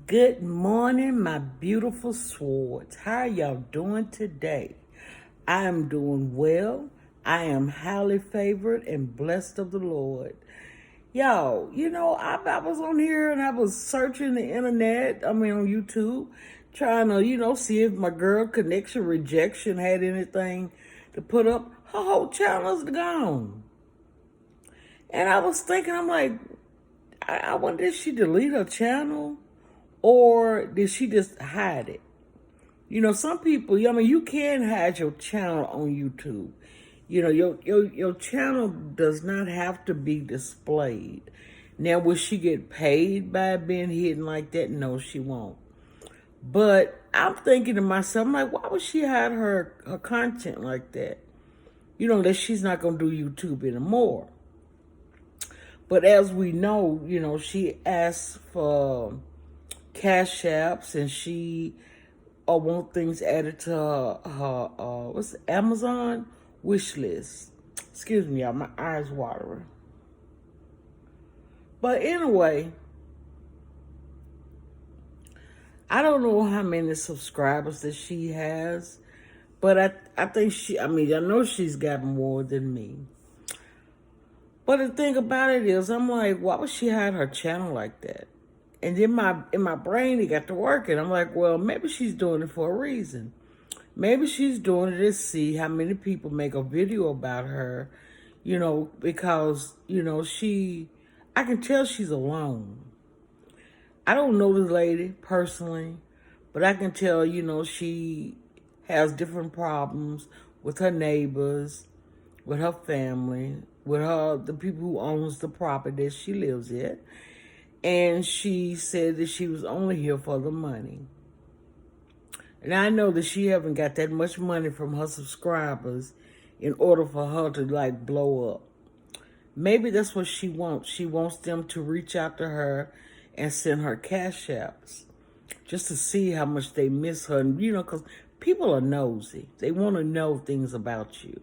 Good morning, my beautiful swords. How are y'all doing today? I am doing well. I am highly favored and blessed of the Lord. Y'all, I was on here and I was searching the internet, on YouTube, trying to, see if my girl Connection Rejection had anything to put up. Her whole channel's gone. And I was thinking, I'm like, I wonder if she delete her channel or did she just hide it? Some people, you can hide your channel on YouTube. Your channel does not have to be displayed. Now, will she get paid by being hidden like that? No, she won't. But I'm thinking to myself, I'm like, why would she hide her content like that? That she's not going to do YouTube anymore. But as we know, she asked for cash apps and she want things added to her what's it, Amazon wish list. Excuse me, y'all, my eyes watering. But anyway, I don't know how many subscribers that she has, but I think I know she's got more than me. But the thing about it is, I'm like, why would she hide her channel like that? And then in my brain, it got to working. I'm like, well, maybe she's doing it for a reason. Maybe she's doing it to see how many people make a video about her, because, I can tell she's alone. I don't know this lady personally, but I can tell, she has different problems with her neighbors, with her family, with the people who owns the property that she lives at. And she said that she was only here for the money. And I know that she haven't got that much money from her subscribers in order for her to blow up. Maybe that's what she wants. She wants them to reach out to her and send her cash apps just to see how much they miss her. And, because people are nosy. They want to know things about you.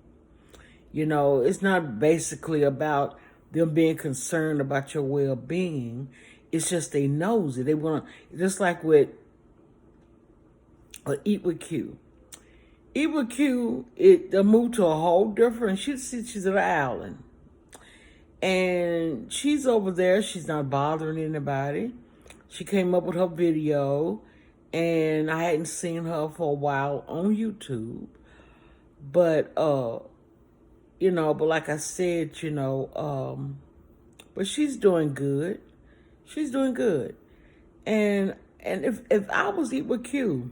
It's not basically about them being concerned about your well-being. It's just they nosy. They want to, just like with Eat with Q. Eat with Q, they moved to a whole different, she's at an island. And she's over there. She's not bothering anybody. She came up with her video, and I hadn't seen her for a while on YouTube. But, but like I said, but she's doing good. She's doing good. And if I was Eat with Q,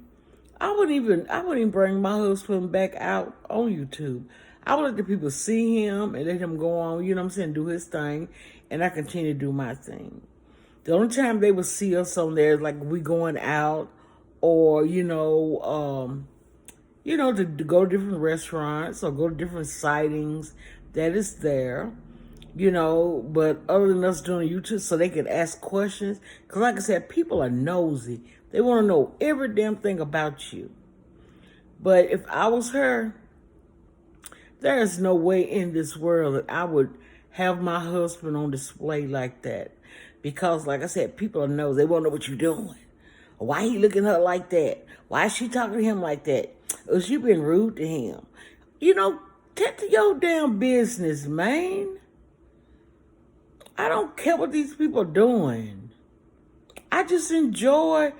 I wouldn't even bring my husband back out on YouTube. I would let the people see him and let him go on, do his thing, and I continue to do my thing. The only time they would see us on there is like we going out or, to go to different restaurants or go to different sightings that is there, but other than us doing YouTube so they can ask questions. Because like I said, people are nosy. They want to know every damn thing about you. But if I was her, there is no way in this world that I would have my husband on display like that. Because like I said, people know. They want to know what you're doing. Why he looking at her like that? Why is she talking to him like that? Or she been rude to him? Take to your damn business, man. I don't care what these people are doing. I just enjoy,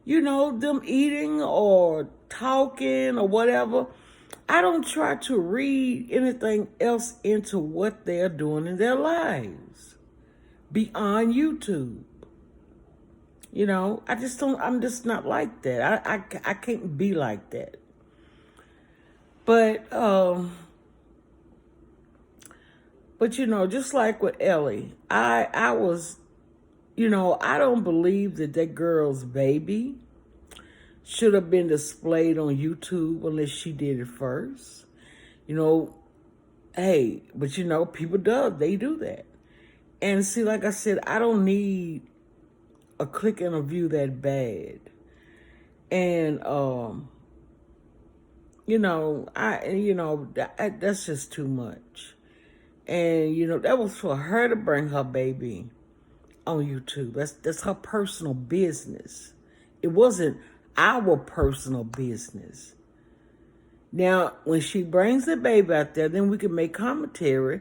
them eating or talking or whatever. I don't try to read anything else into what they're doing in their lives beyond YouTube. I just don't, I'm just not like that. I can't be like that. But just like with Ellie, I was, I don't believe that girl's baby should have been displayed on YouTube unless she did it first. Hey, but people they do that. And see, like I said, I don't need a click and a view that bad. And that's just too much. And that was for her to bring her baby on YouTube. That's her personal business. It wasn't our personal business. Now, when she brings the baby out there, then we can make commentary,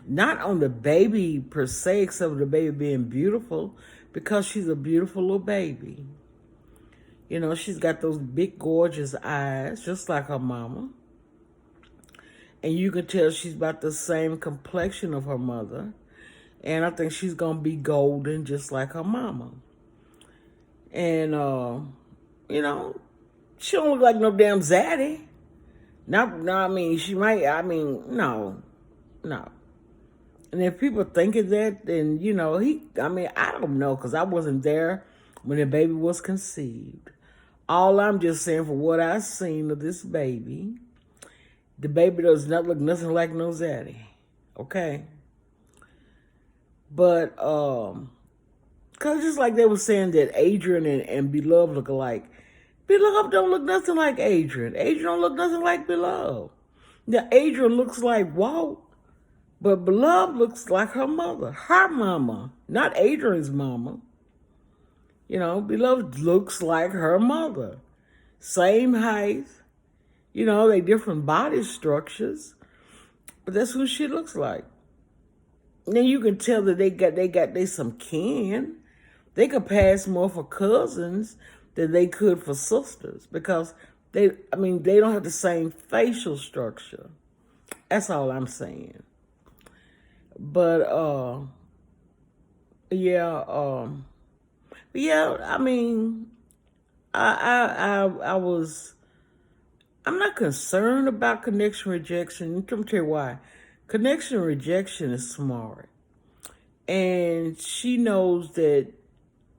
not on the baby per se, except for the baby being beautiful, because she's a beautiful little baby. You know, she's got those big, gorgeous eyes, just like her mama. And you can tell she's about the same complexion of her mother. And I think she's going to be golden, just like her mama. And, you know, she don't look like no damn zaddy. No, I mean, she might, no. And if people think of that, then, you know, I don't know, because I wasn't there when the baby was conceived. All I'm just saying, for what I've seen of this baby, the baby does not look nothing like no zaddy. Okay? But, because just like they were saying that Adrian and Beloved look alike, Beloved don't look nothing like Adrian. Adrian don't look nothing like Beloved. Now, Adrian looks like Walt, but Beloved looks like her mother. Her mama, not Adrian's mama. You know, Beloved looks like her mother. Same height. You know, they different body structures. But that's who she looks like. Then you can tell that they some kin. They could pass more for cousins than they could for sisters, because they don't have the same facial structure. That's all I'm saying. But I mean, I'm not concerned about connection rejection. Let me tell you why. Connection rejection is smart. And she knows that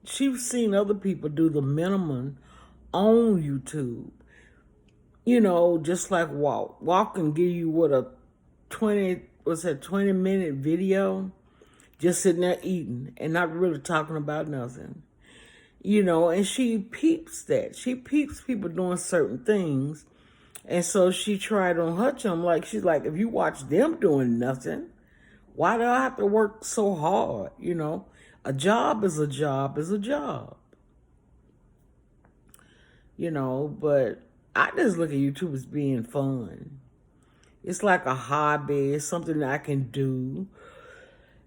she's seen other people do the minimum on YouTube. You know, just like Walt. Walt can give you a 20-minute video, just sitting there eating and not really talking about nothing. You know, and she peeps that. She peeps people doing certain things. And so she tried on her chum, she's like, if you watch them doing nothing, why do I have to work so hard? You know, a job is a job is a job. You know, but I just look at YouTube as being fun. It's like a hobby. It's something that I can do.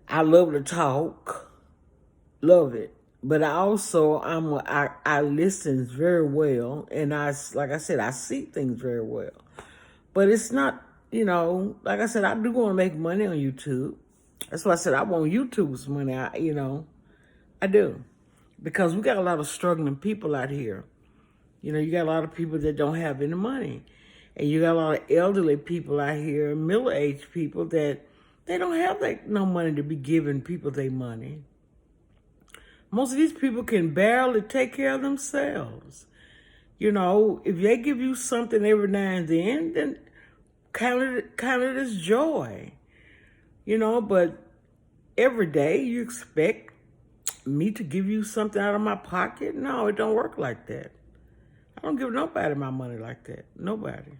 I love to talk. Love it. But I also, I listen very well. And like I said, I see things very well. But it's not, you know, like I said, I do want to make money on YouTube. That's why I said I want YouTube's money. I do. Because we got a lot of struggling people out here. You know, you got a lot of people that don't have any money. And you got a lot of elderly people out here, middle-aged people that they don't have no money to be giving people their money. Most of these people can barely take care of themselves. You know, if they give you something every now and then count it as joy. You know, but every day you expect me to give you something out of my pocket? No, it don't work like that. I don't give nobody my money like that. Nobody.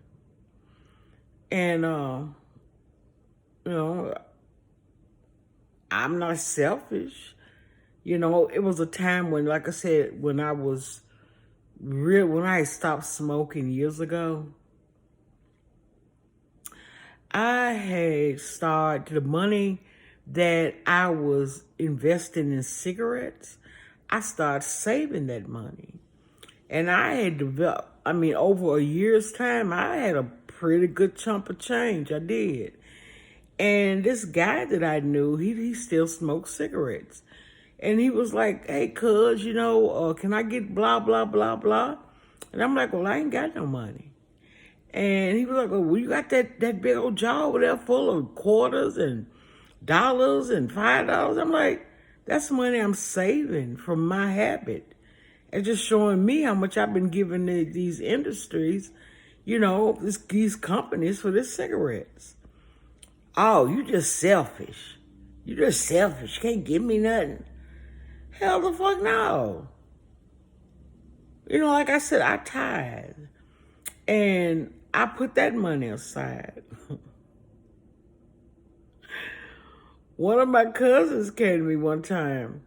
And, you know, I'm not selfish. You know, it was a time when, like I said, when I stopped smoking years ago, I had started the money that I was investing in cigarettes. I started saving that money. And I had developed, over a year's time, I had a pretty good chunk of change. I did. And this guy that I knew, he still smoked cigarettes. And he was like, hey, cuz, you know, can I get blah, blah, blah, blah? And I'm like, well, I ain't got no money. And he was like, well, you got that big old jar over there full of quarters and dollars and $5. I'm like, that's money I'm saving from my habit. And just showing me how much I've been giving these industries, you know, these companies for their cigarettes. Oh, you just selfish. You just selfish. Can't give me nothing. Hell the fuck no. You know, like I said, I tithe. And I put that money aside. One of my cousins came to me one time.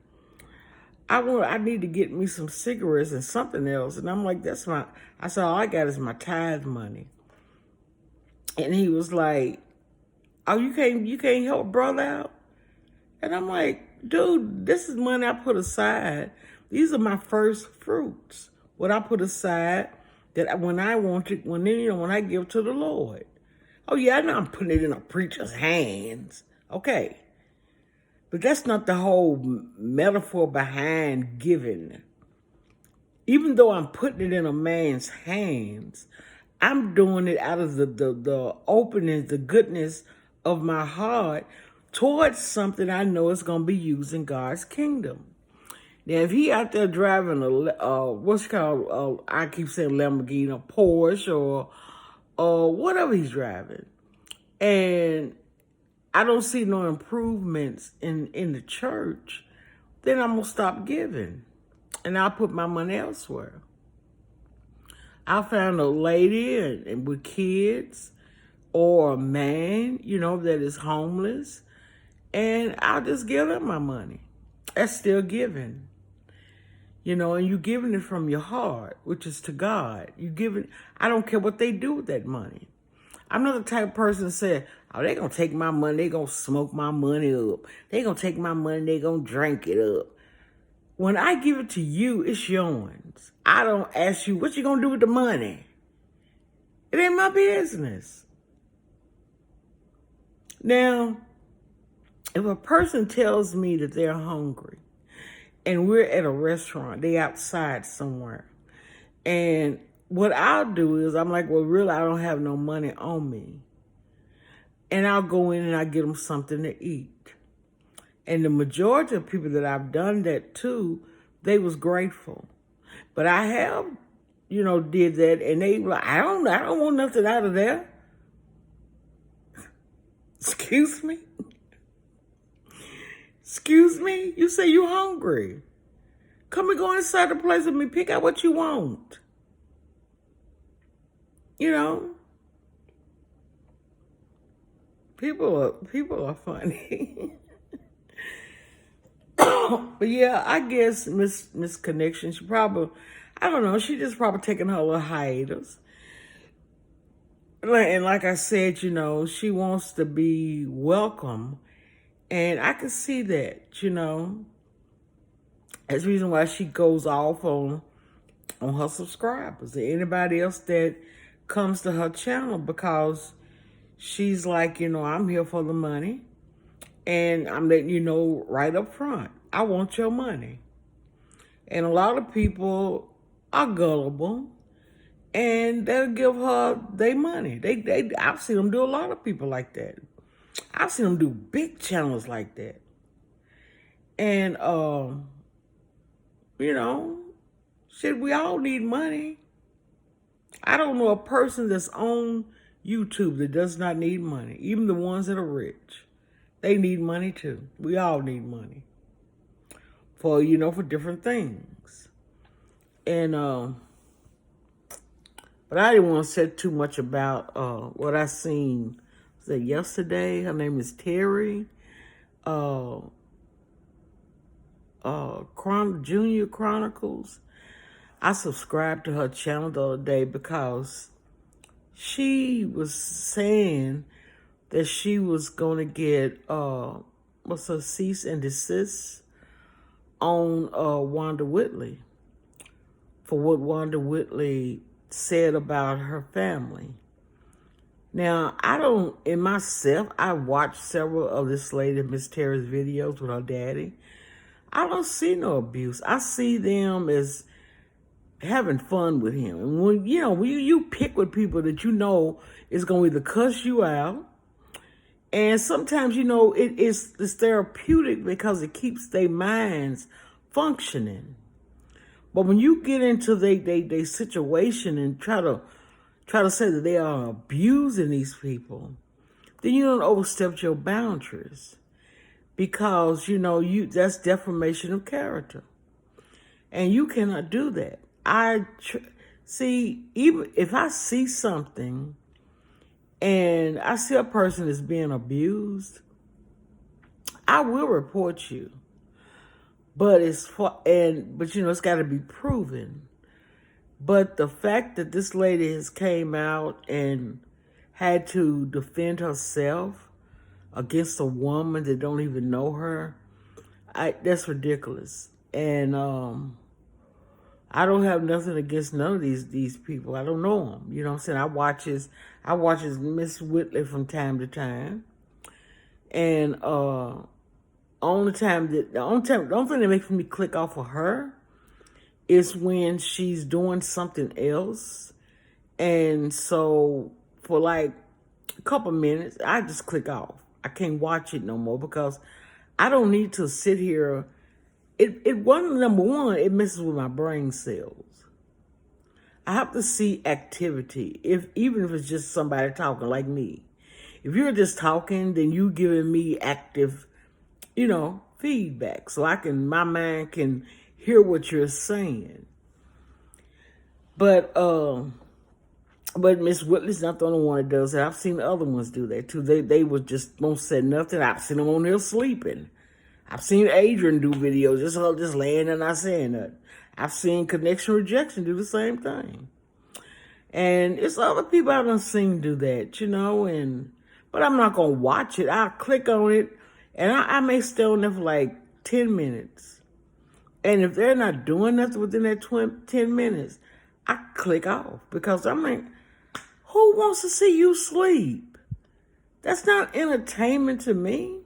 I need to get me some cigarettes and something else. And I'm like, I said, all I got is my tithe money. And he was like, oh, you can't help brother out? And I'm like, dude, this is money I put aside. These are my first fruits. What I put aside that when I give to the Lord. Oh yeah, I know I'm putting it in a preacher's hands. Okay. But that's not the whole metaphor behind giving. Even though I'm putting it in a man's hands, I'm doing it out of the openness, the goodness of my heart towards something I know is going to be used in God's kingdom. Now, if he out there driving what's called, I keep saying Lamborghini, a Porsche, or whatever he's driving, and I don't see no improvements in the church, then I'm going to stop giving. And I'll put my money elsewhere. I found a lady and with kids or a man, that is homeless, and I'll just give them my money. That's still giving. And you giving it from your heart, which is to God. I don't care what they do with that money. I'm not the type of person that said, oh, they're going to take my money, they're going to smoke my money up. They're going to take my money, they're going to drink it up. When I give it to you, it's yours. I don't ask you, what you going to do with the money? It ain't my business. Now, if a person tells me that they're hungry and we're at a restaurant, they outside somewhere, and what I'll do is I'm like, well, really, I don't have no money on me. And I'll go in and I get them something to eat. And the majority of people that I've done that to, they was grateful. But I have, did that, and they were like, I don't want nothing out of there. Excuse me? Excuse me? You say you hungry. Come and go inside the place with me. Pick out what you want. People are funny. But yeah, I guess Miss Connection, I don't know, she just probably taking her little hiatus. And like I said, she wants to be welcome. And I can see that, That's the reason why she goes off on her subscribers or anybody else that comes to her channel, because she's like, I'm here for the money. And I'm letting you know right up front, I want your money. And a lot of people are gullible, and they'll give her their money. I've seen them do a lot of people like that. I've seen them do big channels like that. And, shit, we all need money. I don't know a person that's on YouTube that does not need money. Even the ones that are rich. They need money too. We all need money for different things. And but I didn't want to say too much about what I seen. Was it yesterday? Her name is Terry. Junior Chronicles. I subscribed to her channel the other day because she was saying that she was going to get, cease and desist on Wanda Whitley for what Wanda Whitley said about her family. Now, I watched several of this lady, Miss Terry's videos with her daddy. I don't see no abuse. I see them as having fun with him. And when you pick with people that is going to either cuss you out, and sometimes, it's therapeutic because it keeps their minds functioning. But when you get into their situation and try to say that they are abusing these people, then you don't overstep your boundaries, because that's defamation of character, and you cannot do that. Even if I see something and I see a person is being abused, I will report you. But but you know, it's got to be proven. But the fact that this lady has came out and had to defend herself against a woman that don't even know her, that's ridiculous. And I don't have nothing against none of these people. I don't know them. You know what I'm saying? I watches Miss Whitley from time to time, and the only thing that makes me click off of her is when she's doing something else, and so for like a couple minutes, I just click off. I can't watch it no more because I don't need to sit here. Number one, it messes with my brain cells. I have to see activity, even if it's just somebody talking like me. If you're just talking, then you giving me active, feedback, so my mind can hear what you're saying. But Miss Whitley's not the only one that does that. I've seen other ones do that too. They would just won't say nothing. I've seen them on here sleeping. I've seen Adrian do videos just laying and not saying nothing. I've seen Connection Rejection do the same thing. And it's other people I done seen do that, but I'm not going to watch it. I'll click on it, and I may stay on there for like 10 minutes. And if they're not doing nothing within that 10 minutes, I click off. Because I'm like, who wants to see you sleep? That's not entertainment to me.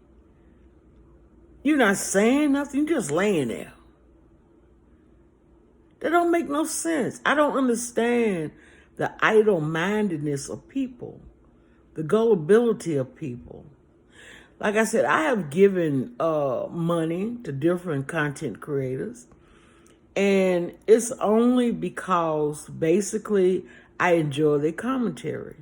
You're not saying nothing, you're just laying there. That don't make no sense. I don't understand the idle-mindedness of people, the gullibility of people. Like I said, I have given money to different content creators, and it's only because basically I enjoy their commentary.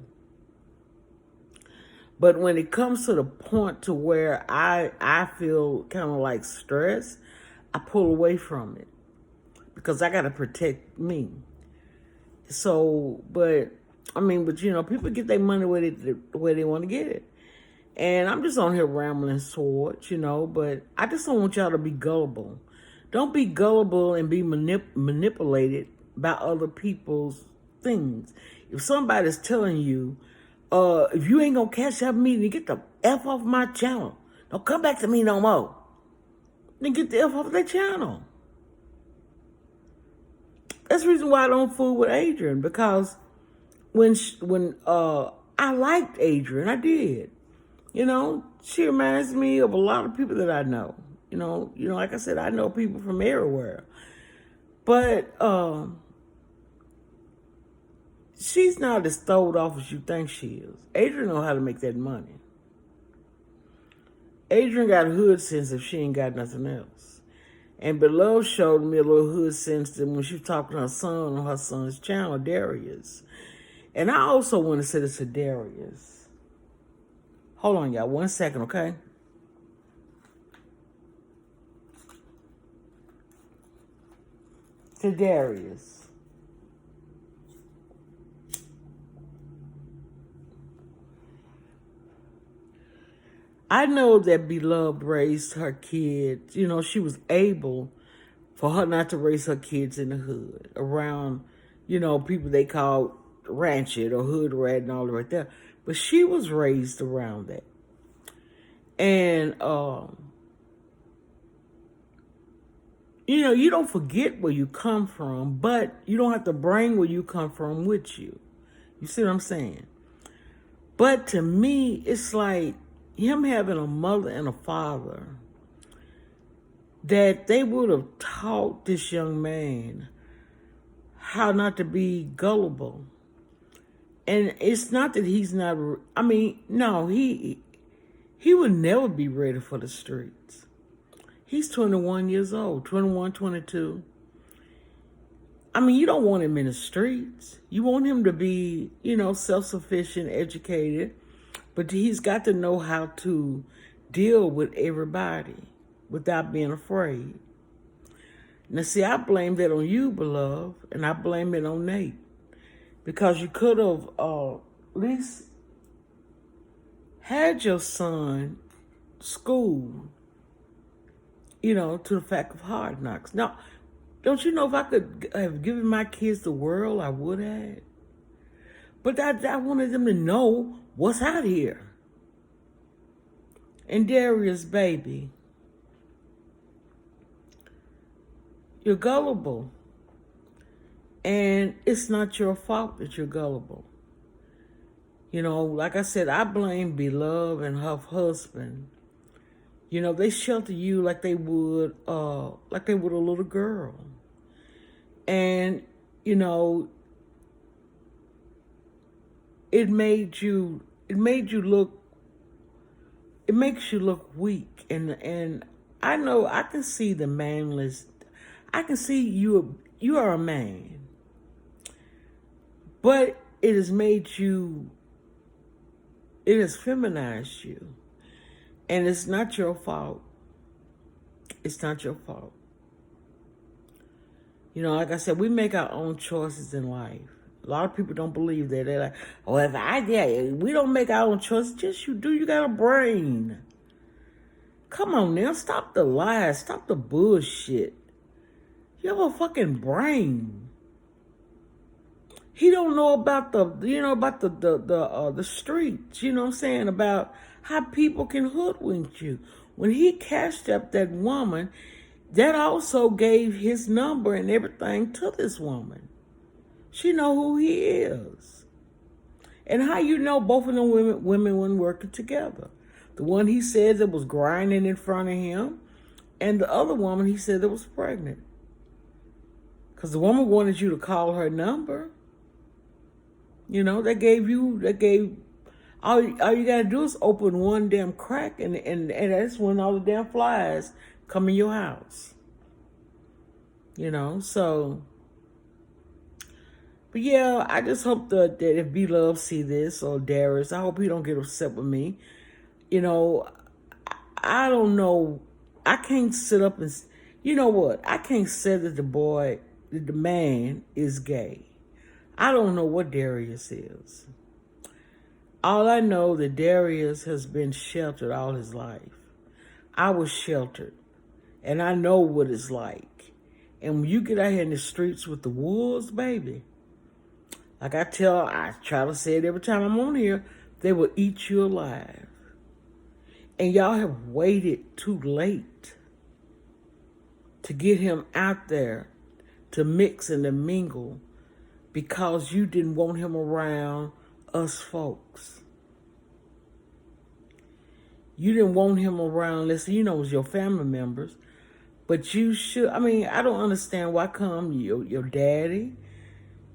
But when it comes to the point to where I feel kind of like stress, I pull away from it because I got to protect me. So, but people get their money where they want to get it. And I'm just on here rambling swords, but I just don't want y'all to be gullible. Don't be gullible and be manipulated by other people's things. If somebody's telling you, if you ain't gonna cash out me, then get the F off my channel. Don't come back to me no more. Then get the F off their channel. That's the reason why I don't fool with Adrian, because when I liked Adrian, I did. She reminds me of a lot of people that I know. Like I said, I know people from everywhere. But she's not as throwed off as you think she is. Adrian know how to make that money. Adrian got hood sense if she ain't got nothing else. And Beloved showed me a little hood sense that when she was talking to her son on her son's channel, Darius. And I also want to say this to Darius. Hold on, y'all. 1 second, okay? To Darius. I know that Beloved raised her kids. She was able for her not to raise her kids in the hood around, people they call ratchet or hood rat and all that right there. But she was raised around that. And, you don't forget where you come from, but you don't have to bring where you come from with you. You see what I'm saying? But to me, it's like him having a mother and a father that they would have taught this young man how not to be gullible. And it's not that he's not, no, he would never be ready for the streets. He's 21 years old, 21, 22. You don't want him in the streets. You want him to be, self-sufficient, educated, but he's got to know how to deal with everybody without being afraid. Now, see, I blame that on you, Beloved, and I blame it on Nate. Because you could have at least had your son schooled to the fact of Hard Knocks. Now, don't you know if I could have given my kids the world, I would have. But I wanted them to know what's out here. And Darius, baby, you're gullible. And it's not your fault that you're gullible. Like I said, I blame Beloved and her husband. They shelter you like they would a little girl. And, it makes you look weak. And I know I can see the manless. I can see you are a man. But it has feminized you. And it's not your fault. It's not your fault. Like I said, we make our own choices in life. A lot of people don't believe that. They're like, oh, we don't make our own choices. Yes, you do. You got a brain. Come on now. Stop the lies. Stop the bullshit. You have a fucking brain. He don't know about the streets. You know what I'm saying? About how people can hoodwink you. When he cashed up that woman, that also gave his number and everything to this woman. She know who he is. And how both of them women weren't working together. The one he said that was grinding in front of him, and the other woman he said that was pregnant. Because the woman wanted you to call her number. They gave all you gotta do is open one damn crack and that's when all the damn flies come in your house. So. But yeah, I just hope that if Beloved see this, or Darius, I hope he don't get upset with me. I don't know. I can't sit up and, you know what? I can't say that the man is gay. I don't know what Darius is. All I know that Darius has been sheltered all his life. I was sheltered, and I know what it's like. And when you get out here in the streets with the wolves, baby, like I try to say it every time I'm on here, they will eat you alive. And y'all have waited too late to get him out there to mix and to mingle because you didn't want him around us folks. You didn't want him around, listen, it was your family members. But you should, I don't understand why come your daddy,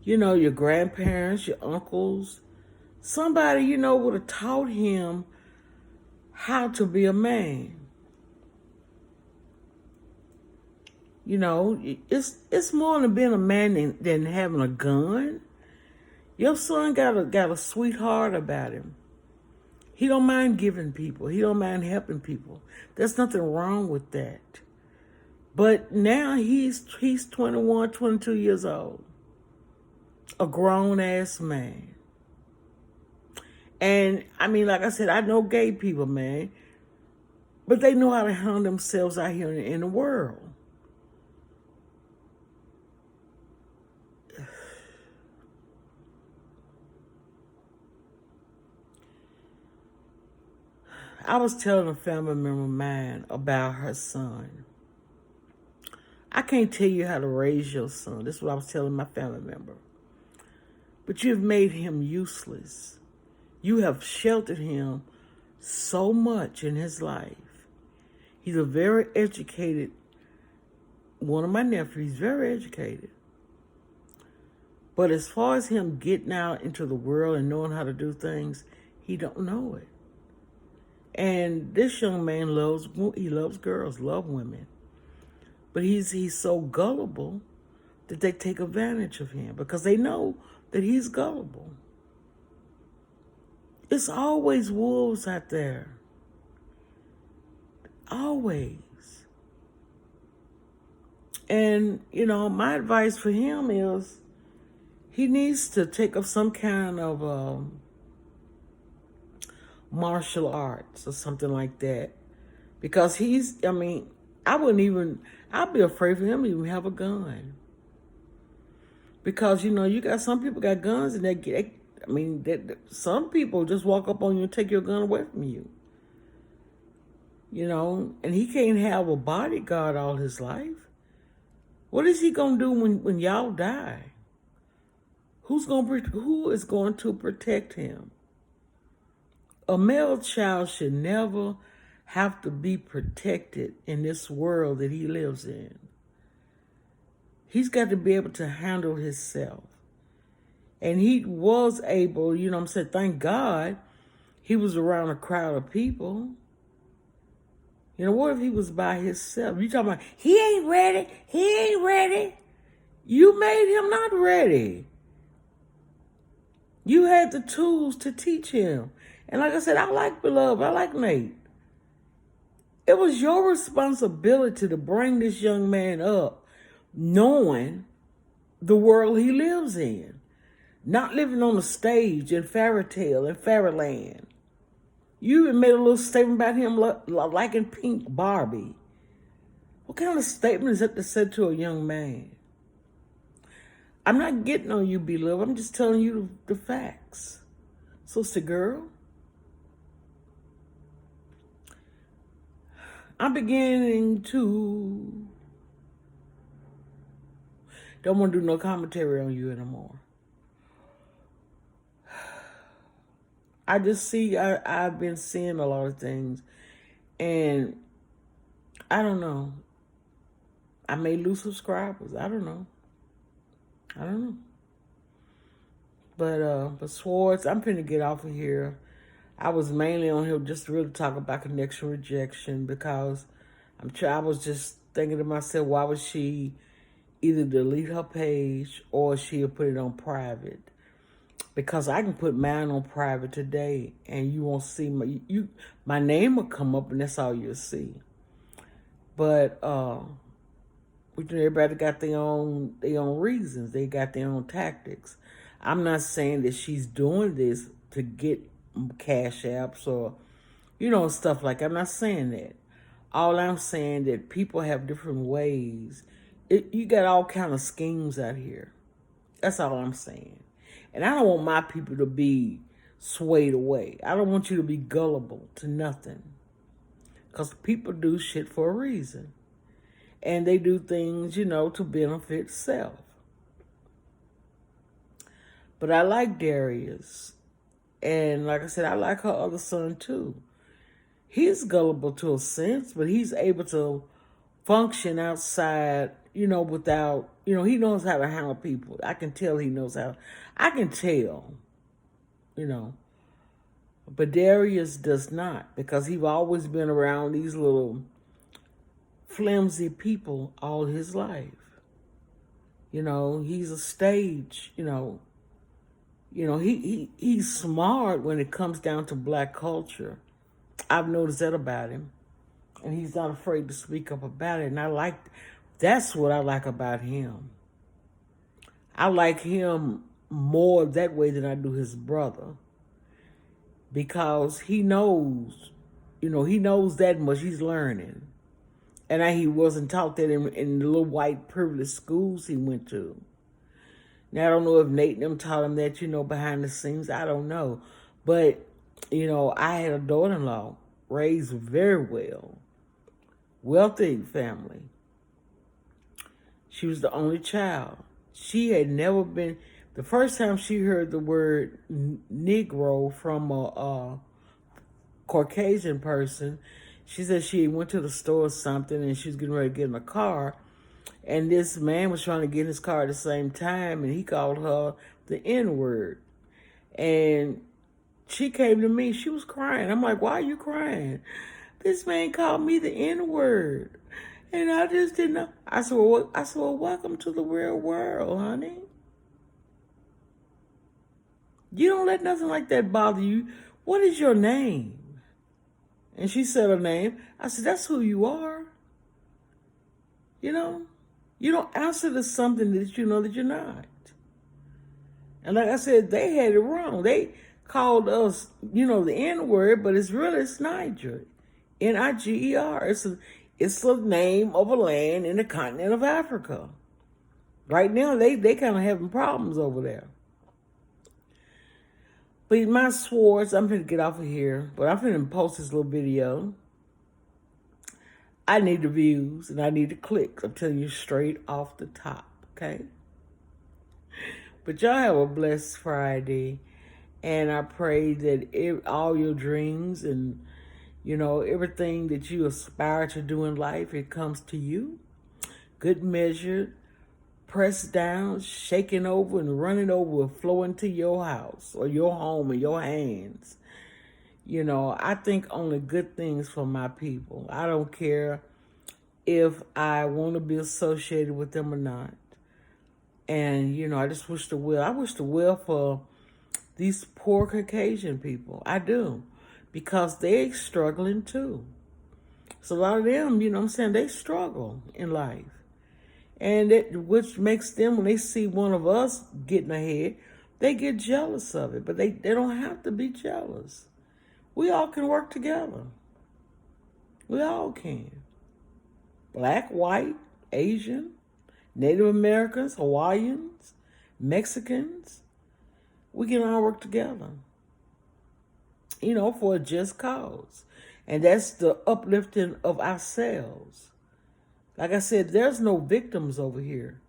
your grandparents, your uncles, somebody, would have taught him how to be a man. It's more than being a man than having a gun. Your son got a sweetheart about him. He don't mind giving people. He don't mind helping people. There's nothing wrong with that. But now he's 21, 22 years old. A grown-ass man. And, like I said, I know gay people, man. But they know how to handle themselves out here in the world. I was telling a family member of mine about her son. I can't tell you how to raise your son. This is what I was telling my family member. But you've made him useless. You have sheltered him so much in his life. He's a very educated, one of my nephews, very educated. But as far as him getting out into the world and knowing how to do things, he don't know it. And this young man loves girls, love women. But he's so gullible that they take advantage of him because they know that he's gullible. It's always wolves out there. Always. And, my advice for him is he needs to take up some kind of martial arts or something like that. Because I'd be afraid for him to even have a gun. Because, you got some people got guns and some people just walk up on you and take your gun away from you. And he can't have a bodyguard all his life. What is he going to do when y'all die? Who is going to protect him? A male child should never have to be protected in this world that he lives in. He's got to be able to handle himself. And he was able, thank God he was around a crowd of people. What if he was by himself? You talking about, he ain't ready. You made him not ready. You had the tools to teach him. And like I said, I like Beloved. I like Nate. It was your responsibility to bring this young man up, knowing the world he lives in. Not living on a stage in fairy tale and fairyland. You even made a little statement about him liking pink Barbie. What kind of statement is that to say to a young man? I'm not getting on you, Beloved. I'm just telling you the facts. Sister girl, I'm beginning to don't want to do no commentary on you anymore. I just see, I've been seeing a lot of things, and I don't know. I may lose subscribers. I don't know. But Swartz, I'm finna get off of here. I was mainly on here just to really talk about connection rejection because I was just thinking to myself, why would she either delete her page or she'll put it on private? Because I can put mine on private today and you won't see my name will come up and that's all you'll see. But everybody got their own reasons. They got their own tactics. I'm not saying that she's doing this to get cash apps or, stuff like that. I'm not saying that. All I'm saying that people have different ways. You got all kind of schemes out here. That's all I'm saying. And I don't want my people to be swayed away. I don't want you to be gullible to nothing. Because people do shit for a reason. And they do things, to benefit self. But I like Darius. And like I said, I like her other son too. He's gullible to a sense, but he's able to function outside, without, he knows how to handle people. I can tell he knows how. I can tell, But Darius does not, because he's always been around these little flimsy people all his life. He's a stage, he's smart when it comes down to black culture. I've noticed that about him. And he's not afraid to speak up about it. And that's what I like about him. I like him more that way than I do his brother. Because he knows, he knows that much. He's learning. And he wasn't taught that in the little white privileged schools he went to. Now, I don't know if Nate and them taught him that, behind the scenes. I don't know. But, I had a daughter-in-law raised very well. Wealthy family. She was the only child. She had never been... The first time she heard the word Negro from a Caucasian person, she said she went to the store or something and she was getting ready to get in a car. And this man was trying to get in his car at the same time and he called her the N-word. And she came to me, she was crying. I'm like, why are you crying? This man called me the N-word. And I just didn't know. I said, well, welcome to the real world, honey. You don't let nothing like that bother you. What is your name? And she said her name. I said, that's who you are. You don't answer to something that you know that you're not. And like I said, they had it wrong. They called us, the N-word, but it's Niger. Niger. It's the name of a land in the continent of Africa. Right now, they kind of having problems over there. But my swords, I'm going to get off of here, but I'm going to post this little video. I need the views and I need the clicks. I'm telling you straight off the top, okay? But y'all have a blessed Friday. And I pray that all your dreams and, everything that you aspire to do in life, it comes to you. Good measure, pressed down, shaking over, and running over will flow into your house or your home and your hands. I think only good things for my people. I don't care if I want to be associated with them or not. And, I just wish the will. I wish the will for these poor Caucasian people. I do. Because they're struggling too. So a lot of them, they struggle in life. And which makes them, when they see one of us getting ahead, they get jealous of it. But they don't have to be jealous. We all can work together. We all can. Black, white, Asian, Native Americans, Hawaiians, Mexicans. We can all work together, for a just cause. And that's the uplifting of ourselves. Like I said, there's no victims over here.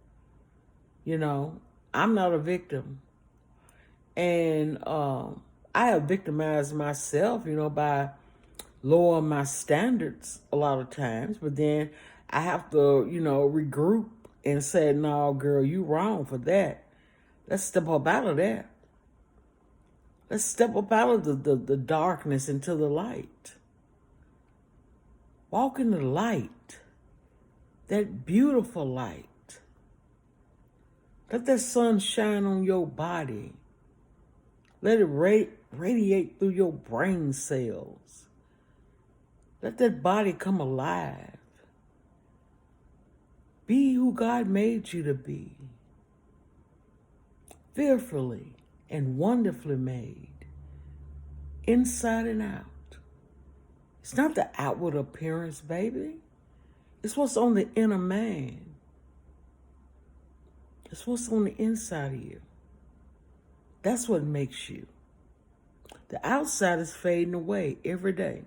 I'm not a victim. And I have victimized myself, by lowering my standards a lot of times. But then I have to, regroup and say, no, girl, you wrong for that. Let's step up out of that. Let's step up out of the darkness into the light. Walk in the light. That beautiful light. Let that sun shine on your body. Let it radiate through your brain cells. Let that body come alive. Be who God made you to be. Fearfully and wonderfully made, inside and out. It's not the outward appearance, baby. It's what's on the inner man. It's what's on the inside of you. That's what makes you. The outside is fading away every day.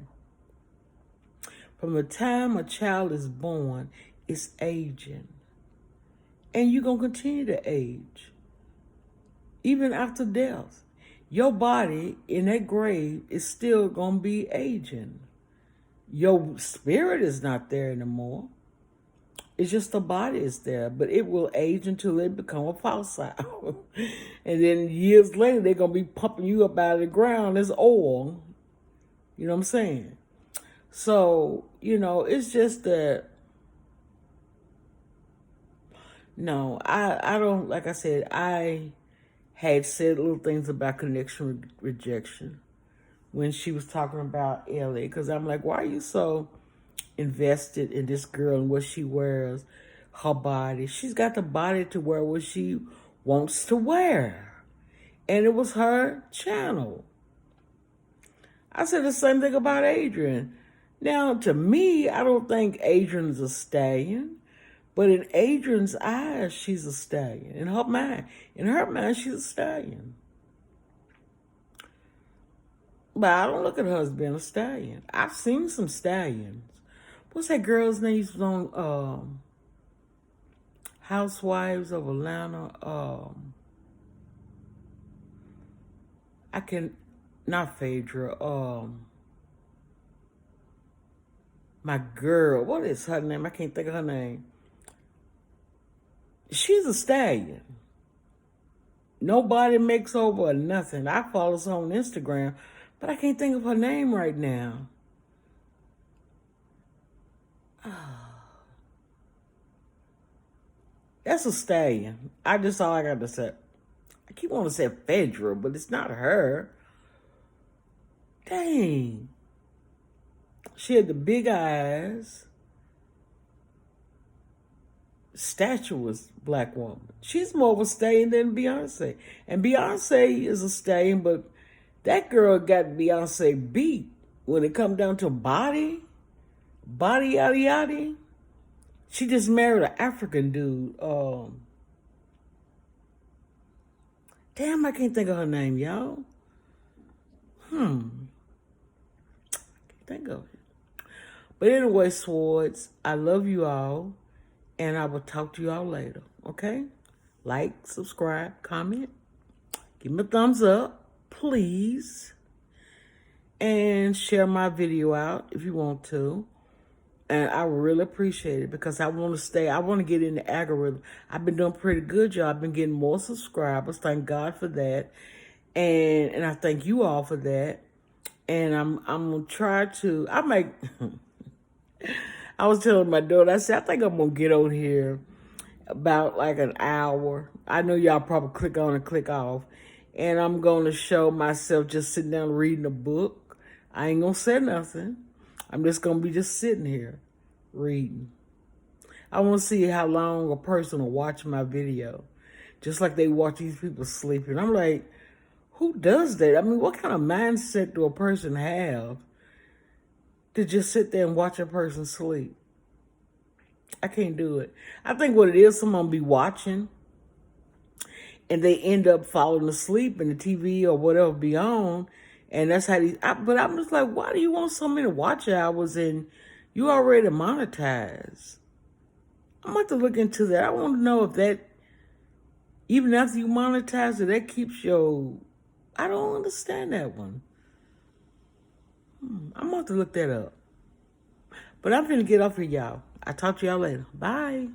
From the time a child is born, it's aging. And you're going to continue to age. Even after death, your body in that grave is still going to be aging. Your spirit is not there anymore. It's just the body is there, but it will age until it become a fossil. And then years later, they're going to be pumping you up out of the ground as oil. You know what I'm saying? So, it's just that, no, I don't, like I said, I had said little things about connection rejection when she was talking about Ellie, because I'm like, why are you so invested in this girl and what she wears, her body? She's got the body to wear what she wants to wear. And it was her channel. I said the same thing about Adrian. Now, to me, I don't think Adrian's a stallion. But in Adrian's eyes, she's a stallion. In her mind, she's a stallion. But I don't look at her as being a stallion. I've seen some stallions. What's that girl's name? She's on Housewives of Atlanta. Not Phaedra. My girl, what is her name? I can't think of her name. She's a stallion. Nobody makes over or nothing. I follow her on Instagram, but I can't think of her name right now. That's a stallion. That's all I got to say. I keep wanting to say Phaedra, but it's not her. Dang. She had the big eyes. Statuesque black woman. She's more of a stallion than Beyonce. And Beyonce is a stallion, but that girl got Beyonce beat when it comes down to body Body Yaddy Yaddy. She just married an African dude. Damn, I can't think of her name, y'all. Can't think of it. But anyway, Swords, I love you all, and I will talk to you all later, okay? Like, subscribe, comment, give me a thumbs up, please, and share my video out if you want to. And I really appreciate it because I want to get in the algorithm. I've been doing a pretty good job. I've been getting more subscribers. Thank God for that. And I thank you all for that. And I'm going to try to, I was telling my daughter, I said, I think I'm going to get on here about like an hour. I know y'all probably click on and click off. And I'm going to show myself just sitting down reading a book. I ain't going to say nothing. I'm just going to be just sitting here reading. I want to see how long a person will watch my video. Just like they watch these people sleeping. I'm like, who does that? I mean, what kind of mindset do a person have to just sit there and watch a person sleep? I can't do it. I think what it is, someone be watching and they end up falling asleep and the TV or whatever be on. And that's how but I'm just like, why do you want so many watch hours and you already monetize? I'm about to look into that. I want to know if that, even after you monetize it, that keeps your, I don't understand that one. I'm about to look that up. But I'm going to get off of y'all. I'll talk to y'all later. Bye.